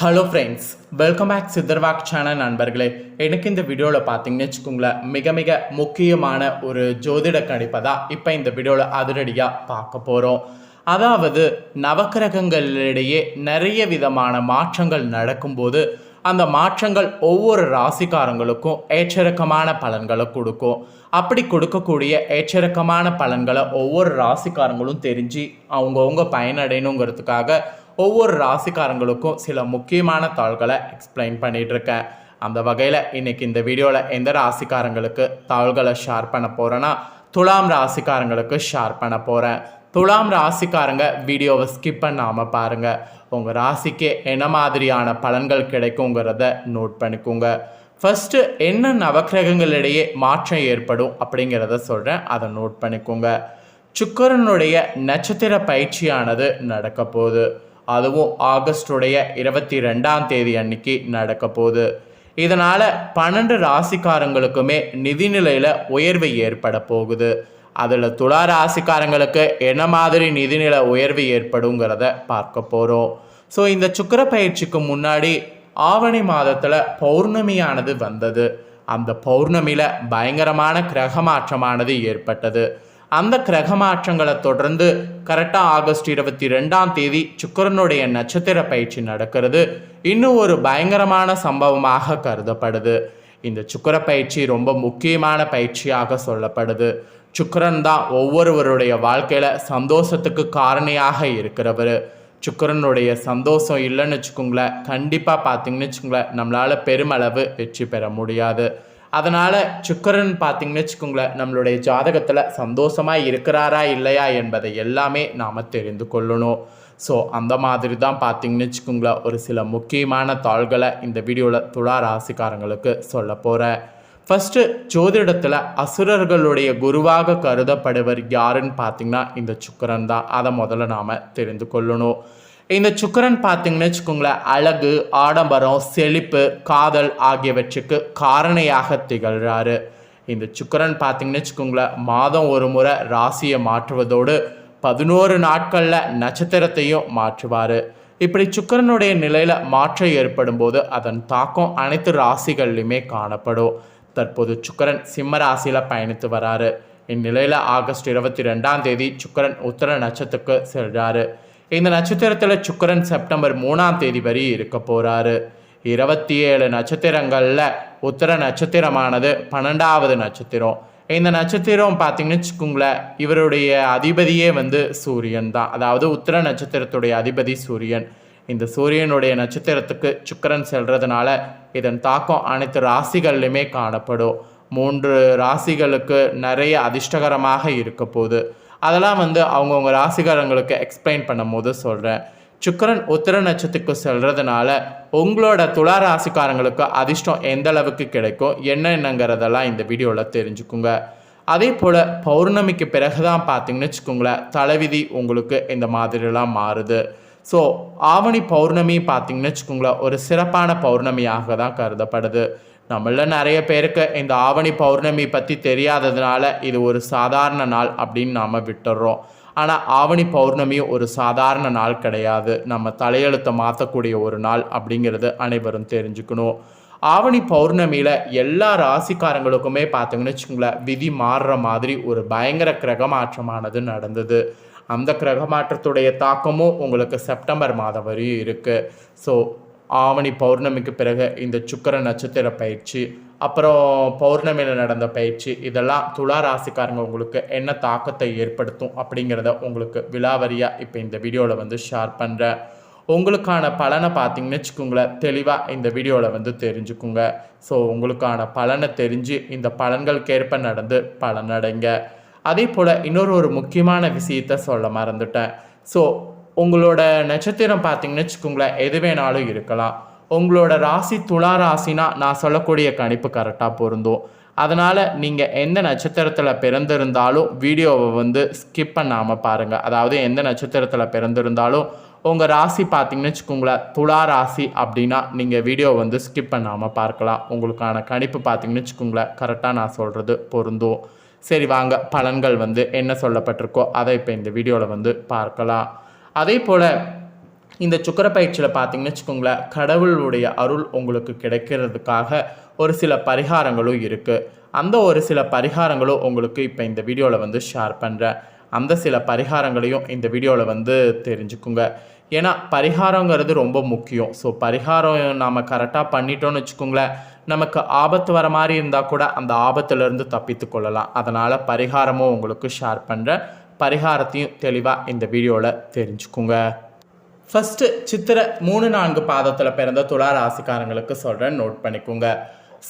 Hello friends, welcome back சித்தர்வாக் channel நண்பர்களே. எனக்கு இந்த வீடியோவில் பார்த்தீங்கன்னு வச்சுக்கோங்களேன், மிக மிக முக்கியமான ஒரு ஜோதிட கணிப்பை தான் இப்போ இந்த வீடியோவில் அதிரடியாக பார்க்க போகிறோம். அதாவது நவக்கிரகங்களிடையே நிறைய விதமான மாற்றங்கள் நடக்கும்போது அந்த மாற்றங்கள் ஒவ்வொரு ராசிக்காரங்களுக்கும் ஏற்றிறக்கமான பலன்களை கொடுக்கும். அப்படி கொடுக்கக்கூடிய ஏற்றிறக்கமான பலன்களை ஒவ்வொரு ராசிக்காரங்களும் தெரிஞ்சு அவங்கவுங்க பயனடையணுங்கிறதுக்காக ஒவ்வொரு ராசிக்காரங்களுக்கும் சில முக்கியமான தாள்களை எக்ஸ்பிளைன் பண்ணிகிட்ருக்கேன். அந்த வகையில் இன்றைக்கி இந்த வீடியோவில் எந்த ராசிக்காரங்களுக்கு தாள்களை ஷேர் பண்ண போகிறேன்னா, துலாம் ராசிக்காரங்களுக்கு ஷேர் பண்ண போகிறேன். துலாம் ராசிக்காரங்க வீடியோவை ஸ்கிப் பண்ணாமல் பாருங்கள். உங்கள் ராசிக்கு என்ன மாதிரியான பலன்கள் கிடைக்குங்கிறத நோட் பண்ணிக்கோங்க. ஃபஸ்ட்டு என்ன நவக்கிரகங்களிடையே மாற்றம் ஏற்படும் அப்படிங்கிறத சொல்கிறேன், அதை நோட் பண்ணிக்கோங்க. சுக்கிரனுடைய நட்சத்திர பயிற்சியானது நடக்க போகுது. அதுவும் ஆகஸ்டுடைய 22ஆம் தேதி அன்னைக்கு நடக்க போகுது. இதனால் 12 ராசிக்காரங்களுக்குமே நிதிநிலையில் உயர்வு ஏற்பட போகுது. அதில் துலா ராசிக்காரங்களுக்கு என்ன மாதிரி நிதிநிலை உயர்வு ஏற்படுங்கிறத பார்க்க போகிறோம். ஸோ இந்த சுக்கிர பயிற்சிக்கு முன்னாடி ஆவணி மாதத்தில் பௌர்ணமியானது வந்தது. அந்த பௌர்ணமியில் பயங்கரமான கிரக மாற்றமானது ஏற்பட்டது. அந்த கிரக மாற்றங்களை தொடர்ந்து கரெக்டாக ஆகஸ்ட் 22ஆம் தேதி சுக்கிரனுடைய நட்சத்திர பயிற்சி நடக்கிறது. இன்னும் ஒரு பயங்கரமான சம்பவமாக கருதப்படுது. இந்த சுக்கிர பயிற்சி ரொம்ப முக்கியமான பயிற்சியாக சொல்லப்படுது. சுக்கிரன் தான் ஒவ்வொருவருடைய வாழ்க்கையில் சந்தோஷத்துக்கு காரணியாக இருக்கிறவர். சுக்கிரனுடைய சந்தோஷம் இல்லைன்னு வச்சுக்கோங்களேன், கண்டிப்பாக பார்த்தீங்கன்னு வச்சுக்கோங்களேன், நம்மளால் பெருமளவு வெற்றி பெற முடியாது. அதனால் சுக்கிரன் பார்த்திங்கன்னு வச்சுக்கோங்களேன், நம்மளுடைய ஜாதகத்தில் சந்தோஷமாக இருக்கிறாரா இல்லையா என்பதை எல்லாமே நாம் தெரிந்து கொள்ளணும். ஸோ அந்த மாதிரி தான் பார்த்திங்கன்னு வச்சுக்கோங்களேன், ஒரு சில முக்கியமான தாள்களை இந்த வீடியோவில் துலா ராசிக்காரங்களுக்கு சொல்ல போகிறேன். ஃபஸ்ட்டு, ஜோதிடத்தில் அசுரர்களுடைய குருவாக கருதப்படுவர் யாருன்னு பார்த்திங்கன்னா இந்த சுக்கிரன் தான். அதை முதல்ல நாம் தெரிந்து கொள்ளணும். இந்த சுக்கிரன் பார்த்திங்கன்னு வச்சுக்கோங்களேன், அழகு, ஆடம்பரம், செழிப்பு, காதல் ஆகியவற்றுக்கு காரணியாக திகழ்கிறாரு. இந்த சுக்கிரன் பார்த்திங்கன்னு வச்சுக்கோங்களேன், மாதம் ஒரு முறை ராசியை மாற்றுவதோடு 11 நாட்களில் நட்சத்திரத்தையும் மாற்றுவார். இப்படி சுக்கிரனுடைய நிலையில் மாற்றம் ஏற்படும் போது அதன் தாக்கம் அனைத்து ராசிகள்லையுமே காணப்படும். தற்போது சுக்கிரன் சிம்ம ராசியில் பயணித்து வராரு. இந்நிலையில் ஆகஸ்ட் 22ஆம் தேதி சுக்கிரன் உத்தர நட்சத்திரத்துக்கு செல்கிறாரு. இந்த நட்சத்திரத்தில் சுக்கிரன் செப்டம்பர் 3ஆம் தேதி வரை இருக்க போகிறாரு. 27 நட்சத்திரங்களில் உத்தர நட்சத்திரமானது 12வது நட்சத்திரம். இந்த நட்சத்திரம் பார்த்திங்கன்னு வச்சுக்கோங்களேன், இவருடைய அதிபதியே சூரியன் தான். அதாவது உத்தர நட்சத்திரத்துடைய அதிபதி சூரியன். இந்த சூரியனுடைய நட்சத்திரத்துக்கு சுக்கிரன் செல்றதுனால இதன் தாக்கம் அனைத்து ராசிகள்லையுமே காணப்படும். 3 ராசிகளுக்கு நிறைய அதிர்ஷ்டகரமாக இருக்க போகுது. அதெல்லாம் அவங்கவுங்க ராசிகாரங்களுக்கு எக்ஸ்பிளைன் பண்ணும் போது சொல்கிறேன். சுக்கிரன் உத்தர நட்சத்திரத்துக்கு செல்றதுனால உங்களோட துலா ராசிக்காரங்களுக்கு அதிர்ஷ்டம் எந்த அளவுக்கு கிடைக்கும் என்னங்கிறதெல்லாம் இந்த வீடியோவில் தெரிஞ்சுக்குங்க. அதே போல் பௌர்ணமிக்கு பிறகு தான் பார்த்திங்கன்னு வச்சுக்கோங்களேன், தலைவிதி உங்களுக்கு இந்த மாதிரிலாம் மாறுது. ஸோ ஆவணி பௌர்ணமி பார்த்திங்கன்னு வச்சுக்கோங்களேன், ஒரு சிறப்பான பௌர்ணமியாக தான் கருதப்படுது. நம்மள நிறைய பேருக்கு இந்த ஆவணி பௌர்ணமி பற்றி தெரியாததுனால இது ஒரு சாதாரண நாள் அப்படின்னு நாம் விட்டுடுறோம். ஆனால் ஆவணி பௌர்ணமி ஒரு சாதாரண நாள் கிடையாது. நம்ம தலையெழுத்தை மாற்றக்கூடிய ஒரு நாள் அப்படிங்கிறது அனைவரும் தெரிஞ்சுக்கணும். ஆவணி பௌர்ணமியில் எல்லா ராசிக்காரங்களுக்குமே பார்த்திங்கன்னு வச்சுக்கோங்களேன், விதி மாறுற மாதிரி ஒரு பயங்கர கிரகமாற்றமானது நடந்தது. அந்த கிரகமாற்றத்துடைய தாக்கமும் உங்களுக்கு செப்டம்பர் மாதம் வரையும் இருக்குது. ஸோ ஆவணி பௌர்ணமிக்கு பிறகு இந்த சுக்கிர நட்சத்திர பயிற்சி, அப்புறம் பௌர்ணமியில் நடந்த பயிற்சி, இதெல்லாம் துலா ராசிக்காரங்க உங்களுக்கு என்ன தாக்கத்தை ஏற்படுத்தும் அப்படிங்கிறத உங்களுக்கு விலாவரியாக இப்போ இந்த வீடியோவில் ஷேர் பண்ணுறேன். உங்களுக்கான பலனை பார்த்திங்கன்னு வச்சுக்கோங்களேன், தெளிவாக இந்த வீடியோவில் தெரிஞ்சுக்குங்க. ஸோ உங்களுக்கான பலனை தெரிஞ்சு இந்த பலன்களுக்கேற்ப நடந்து பலனடைங்க. அதே போல் இன்னொரு முக்கியமான விஷயத்தை சொல்ல மறந்துட்டேன். ஸோ உங்களோட நட்சத்திரம் பார்த்திங்கன்னு வச்சுக்கோங்களேன், எது வேணாலும் இருக்கலாம். உங்களோட ராசி துலா ராசினா நான் சொல்லக்கூடிய கணிப்பு கரெக்டாக பொருந்தும். அதனால் நீங்கள் எந்த நட்சத்திரத்தில் பிறந்திருந்தாலும் வீடியோவை ஸ்கிப் பண்ணாமல் பாருங்கள். அதாவது எந்த நட்சத்திரத்தில் பிறந்திருந்தாலும் உங்கள் ராசி பார்த்திங்கன்னு வச்சுக்கோங்களேன், துலா ராசி அப்படின்னா நீங்கள் வீடியோ ஸ்கிப் பண்ணாமல் பார்க்கலாம். உங்களுக்கான கணிப்பு பார்த்திங்கன்னு வச்சுக்கோங்களேன், கரெக்டாக நான் சொல்கிறது பொருந்தும். சரி வாங்க, பலன்கள் என்ன சொல்லப்பட்டிருக்கோ அதை இப்போ இந்த வீடியோவில் பார்க்கலாம். அதே போல் இந்த சுக்கிர பயிற்சியில் பார்த்தீங்கன்னு வச்சுக்கோங்களேன், கடவுளுடைய அருள் உங்களுக்கு கிடைக்கிறதுக்காக ஒரு சில பரிகாரங்களும் இருக்குது. அந்த ஒரு சில பரிகாரங்களும் உங்களுக்கு இப்போ இந்த வீடியோவில் வந்து ஷேர் பண்ணுறேன். அந்த சில பரிகாரங்களையும் இந்த வீடியோவில் வந்து தெரிஞ்சுக்குங்க. ஏன்னா பரிகாரங்கிறது ரொம்ப முக்கியம். ஸோ பரிகாரம் நாம் கரெக்டாக பண்ணிட்டோன்னு வச்சுக்கோங்களேன், நமக்கு ஆபத்து வர மாதிரி இருந்தால் கூட அந்த ஆபத்துலேருந்து தப்பித்து கொள்ளலாம். அதனால் பரிகாரமும் உங்களுக்கு ஷேர் பண்ணுறேன். பரிகாரத்தையும் தெளிவாக இந்த வீடியோவில் தெரிஞ்சுக்குங்க. ஃபஸ்ட்டு சித்திரை 3-4 பாதத்தில் பிறந்த துலா ராசிக்காரங்களுக்கு சொல்கிறேன், நோட் பண்ணிக்கோங்க.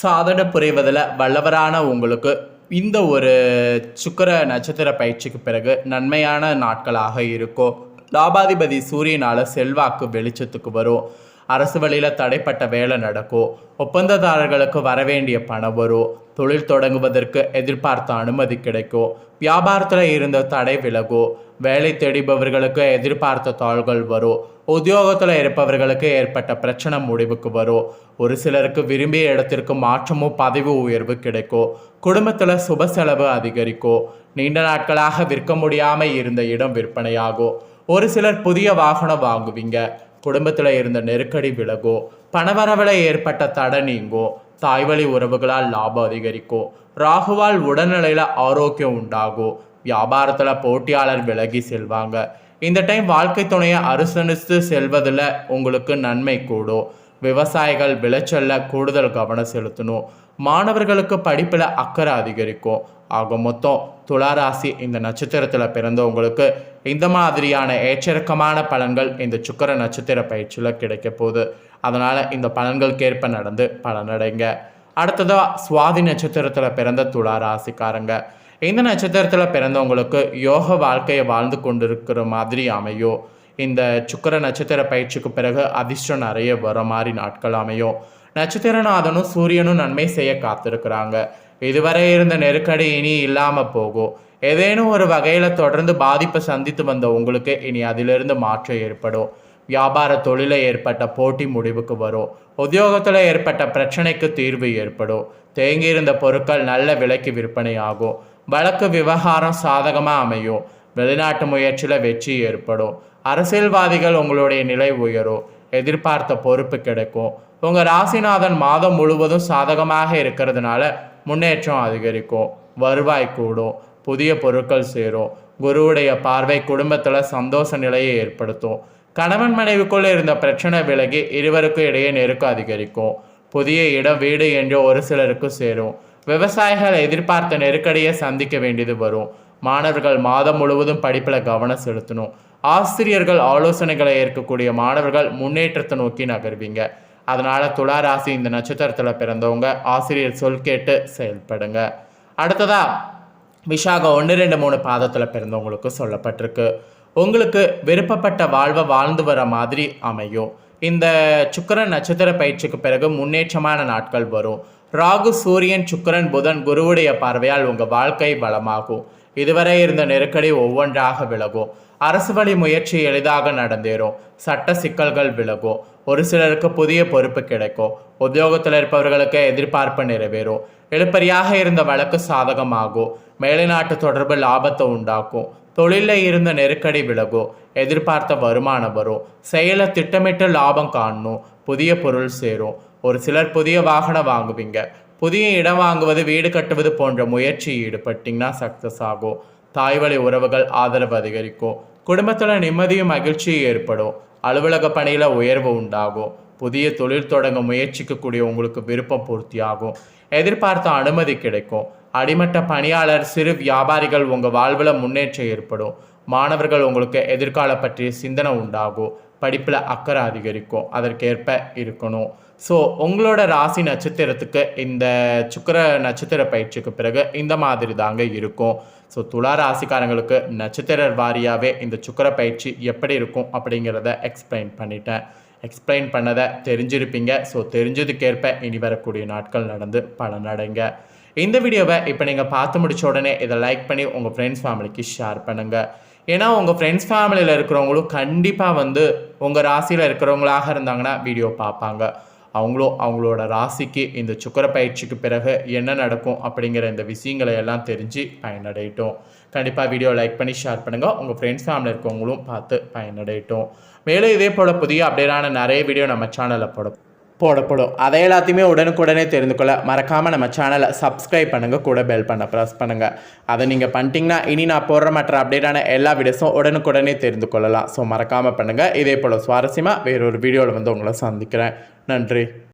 சாதனை புரிவதில் வல்லவரான உங்களுக்கு இந்த ஒரு சுக்கிர நட்சத்திர பயிற்சிக்கு பிறகு நன்மையான நாட்களாக இருக்கும். லாபாதிபதி சூரியனால் செல்வாக்கு வெளிச்சத்துக்கு வரும். அரசு வழியில் தடைப்பட்ட வேலை நடக்கும். ஒப்பந்ததாரர்களுக்கு வரவேண்டிய பணம் வரும். தொழில் தொடங்குவதற்கு எதிர்பார்த்த அனுமதி கிடைக்கும். வியாபாரத்தில் இருந்த தடை விலகும். வேலை தேடிபவர்களுக்கு எதிர்பார்த்த தாள்கள் வரும். உத்தியோகத்தில் இருப்பவர்களுக்கு ஏற்பட்ட பிரச்சனை முடிவுக்கு வரும். ஒரு சிலருக்கு விரும்பிய இடத்திற்கு மாற்றமும் பதவி உயர்வு கிடைக்கும். குடும்பத்தில் சுப செலவு அதிகரிக்கும். நீண்ட நாட்களாக விற்க முடியாமல் இருந்த இடம் விற்பனையாகும். ஒரு சிலர் புதிய வாகனம் வாங்குவீங்க. குடும்பத்தில் இருந்த நெருக்கடி விலகும். பணவரவில் ஏற்பட்ட தடை நீங்கும். தாய்வழி உறவுகளால் லாபம் அதிகரிக்கும். ராகுவால் உடல்நிலையில் ஆரோக்கியம் உண்டாகும். வியாபாரத்தில் போட்டியாளர் விலகி செல்வாங்க. இந்த டைம் வாழ்க்கை துணையை அனுசரித்து செல்வதில் உங்களுக்கு நன்மை கூடும். விவசாயிகள் விளைச்சலில் கூடுதல் கவனம் செலுத்தணும். மாணவர்களுக்கு படிப்பில் அக்கறை அதிகரிக்கும். ஆக மொத்தம் துளாராசி இந்த நட்சத்திரத்தில் பிறந்தவங்களுக்கு இந்த மாதிரியான ஏற்றிறக்கமான பலன்கள் இந்த சுக்கிர நட்சத்திர பயிற்சியில் கிடைக்க போகுது. அதனால் இந்த பலன்களுக்கேற்ப நடந்து பலனடைங்க. அடுத்ததாக சுவாதி நட்சத்திரத்தில் பிறந்த துளாராசிக்காரங்க, இந்த நட்சத்திரத்தில் பிறந்தவங்களுக்கு யோக வாழ்க்கையை வாழ்ந்து கொண்டிருக்கிற மாதிரி அமையும். இந்த சுக்கிர நட்சத்திர பயிற்சிக்கு பிறகு அதிர்ஷ்டம் நிறைய வர மாதிரி நாட்கள் அமையும். நட்சத்திரநாதனும் சூரியனும் நன்மை செய்ய காத்திருக்கிறாங்க. இதுவரை இருந்த நெருக்கடி இனி இல்லாமல் போகும். ஏதேனும் ஒரு வகையில் தொடர்ந்து பாதிப்பை சந்தித்து வந்த உங்களுக்கு இனி அதிலிருந்து மாற்றம் ஏற்படும். வியாபார தொழிலில் ஏற்பட்ட போட்டி முடிவுக்கு வரும். உத்தியோகத்தில் ஏற்பட்ட பிரச்சனைக்கு தீர்வு ஏற்படும். தேங்கியிருந்த பொருட்கள் நல்ல விலைக்கு விற்பனை ஆகும். வழக்கு விவகாரம் சாதகமாக அமையும். வெளிநாட்டு முயற்சியில் வெற்றி ஏற்படும். அரசியல்வாதிகள் உங்களுடைய நிலை உயரும். எதிர்பார்த்த பொறுப்பு கிடைக்கும். உங்கள் ராசிநாதன் மாதம் முழுவதும் சாதகமாக இருக்கிறதுனால முன்னேற்றம் அதிகரிக்கும். வருவாய் கூடும். புதிய பொருட்கள் சேரும். குருவுடைய பார்வை குடும்பத்தில் சந்தோஷ நிலையை ஏற்படுத்தும். கணவன் மனைவிக்குள் இருந்த பிரச்சனை விலகி இருவருக்கும் இடையே நெருக்கம் அதிகரிக்கும். புதிய இடம் வீடு என்று ஒரு சிலருக்கு சேரும். விவசாயிகள் எதிர்பார்த்த நெருக்கடியை சந்திக்க வேண்டியது வரும். மாணவர்கள் மாதம் முழுவதும் படிப்பில் கவனம் செலுத்தணும். ஆசிரியர்கள் ஆலோசனைகளை ஏற்கக்கூடிய மாணவர்கள் முன்னேற்றத்தை நோக்கி நகர்வீங்க. அதனால் துளாராசி இந்த நட்சத்திரத்தில் பிறந்தவங்க ஆசிரியர் சொல் கேட்டு செயல்படுங்க. அடுத்ததாக விஷாகம் 1, 2, 3 பாதத்தில் பிறந்தவங்களுக்கு சொல்லப்பட்டிருக்கு. உங்களுக்கு விருப்பப்பட்ட வாழ்வை வாழ்ந்து வர மாதிரி அமையும். இந்த சுக்கிரன் நட்சத்திர பயிற்சிக்கு பிறகு முன்னேற்றமான நாட்கள் வரும். ராகு, சூரியன், சுக்கிரன், புதன், குருவுடைய பார்வையால் உங்கள் வாழ்க்கை வளமாகும். இதுவரை இருந்த நெருக்கடி ஒவ்வொன்றாக விலகும். அரசு வழி முயற்சி எளிதாக நடந்தேறும். சட்ட சிக்கல்கள் விலகும். ஒரு சிலருக்கு புதிய பொறுப்பு கிடைக்கும். உத்தியோகத்தில் இருப்பவர்களுக்கு எதிர்பார்ப்பு நிறைவேறும். எழுப்பறியாக இருந்த வழக்கு சாதகமாகும். மேலைநாட்டு தொடர்பு லாபத்தை உண்டாக்கும். தொழிலில் இருந்த நெருக்கடி விலகும். எதிர்பார்த்த வருமானம் வரும். செயலை திட்டமிட்டு லாபம் காணணும். புதிய பொருள் சேரும். ஒரு சிலர் புதிய வாகனம் வாங்குவீங்க. புதிய இடம் வாங்குவது, வீடு கட்டுவது போன்ற முயற்சி ஈடுபட்டிங்கன்னா சக்ஸஸ் ஆகும். தாய்வழி உறவுகள் ஆதரவு அதிகரிக்கும். குடும்பத்தில் நிம்மதியும் மகிழ்ச்சியும் ஏற்படும். அலுவலக பணியில் உயர்வு உண்டாகும். புதிய தொழில் தொடங்க முயற்சிக்கக்கூடிய உங்களுக்கு விருப்பம் பூர்த்தியாகும். எதிர்பார்த்த அனுமதி கிடைக்கும். அடிமட்ட பணியாளர், சிறு வியாபாரிகள் உங்கள் வாழ்வில் முன்னேற்றம் ஏற்படும். மாணவர்கள் உங்களுக்கு எதிர்கால பற்றிய சிந்தனை உண்டாகும். படிப்பில் அக்கறை அதிகரிக்கும். அதற்கேற்ப இருக்கணும். ஸோ உங்களோட ராசி நட்சத்திரத்துக்கு இந்த சுக்கிர நட்சத்திர பயிற்சிக்கு பிறகு இந்த மாதிரி தாங்க இருக்கும். ஸோ துலா ராசிக்காரங்களுக்கு நட்சத்திர வாரியாகவே இந்த சுக்கிர பயிற்சி எப்படி இருக்கும் அப்படிங்கிறத எக்ஸ்பிளைன் பண்ணிட்டேன். எக்ஸ்பிளைன் பண்ணதை தெரிஞ்சிருப்பீங்க. ஸோ தெரிஞ்சதுக்கேற்ப இனி வரக்கூடிய நாட்கள் நடந்து பலனடைங்க. இந்த வீடியோவை இப்போ நீங்கள் பார்த்து முடிச்ச உடனே இதை லைக் பண்ணி உங்கள் ஃப்ரெண்ட்ஸ் ஃபேமிலிக்கு ஷேர் பண்ணுங்கள். ஏன்னா உங்கள் ஃப்ரெண்ட்ஸ் ஃபேமிலியில் இருக்கிறவங்களும் கண்டிப்பாக உங்கள் ராசியில் இருக்கிறவங்களாக இருந்தாங்கன்னா வீடியோ பார்ப்பாங்க. அவங்களும் அவங்களோட ராசிக்கு இந்த சுக்கிர பயிற்சிக்கு பிறகு என்ன நடக்கும் அப்படிங்கிற இந்த விஷயங்களை எல்லாம் தெரிஞ்சு பயனடையட்டும். கண்டிப்பாக வீடியோ லைக் பண்ணி ஷேர் பண்ணுங்கள். உங்கள் ஃப்ரெண்ட்ஸ் ஃபேமிலி இருக்கவங்களும் பார்த்து பயனடையட்டும். மேலும் இதே போல் புதிய அப்டேட்டான நிறைய வீடியோ நம்ம சேனலில் போடப்படும். அதை எல்லாத்தையுமே உடனுக்குடனே தெரிந்து கொள்ள மறக்காமல் நம்ம சேனலை சப்ஸ்கிரைப் பண்ணுங்கள், கூட பெல் பண்ண ப்ரெஸ் பண்ணுங்கள். அதை நீங்கள் பண்ணிட்டீங்கன்னா இனி நான் போடுற மற்ற அப்டேட்டான எல்லா வீடியோஸும் உடனுக்குடனே தெரிந்து கொள்ளலாம். ஸோ மறக்காமல் பண்ணுங்கள். இதே போல் சுவாரஸ்யமாக வேறொரு வீடியோவில் உங்களை சந்திக்கிறேன். நன்றி.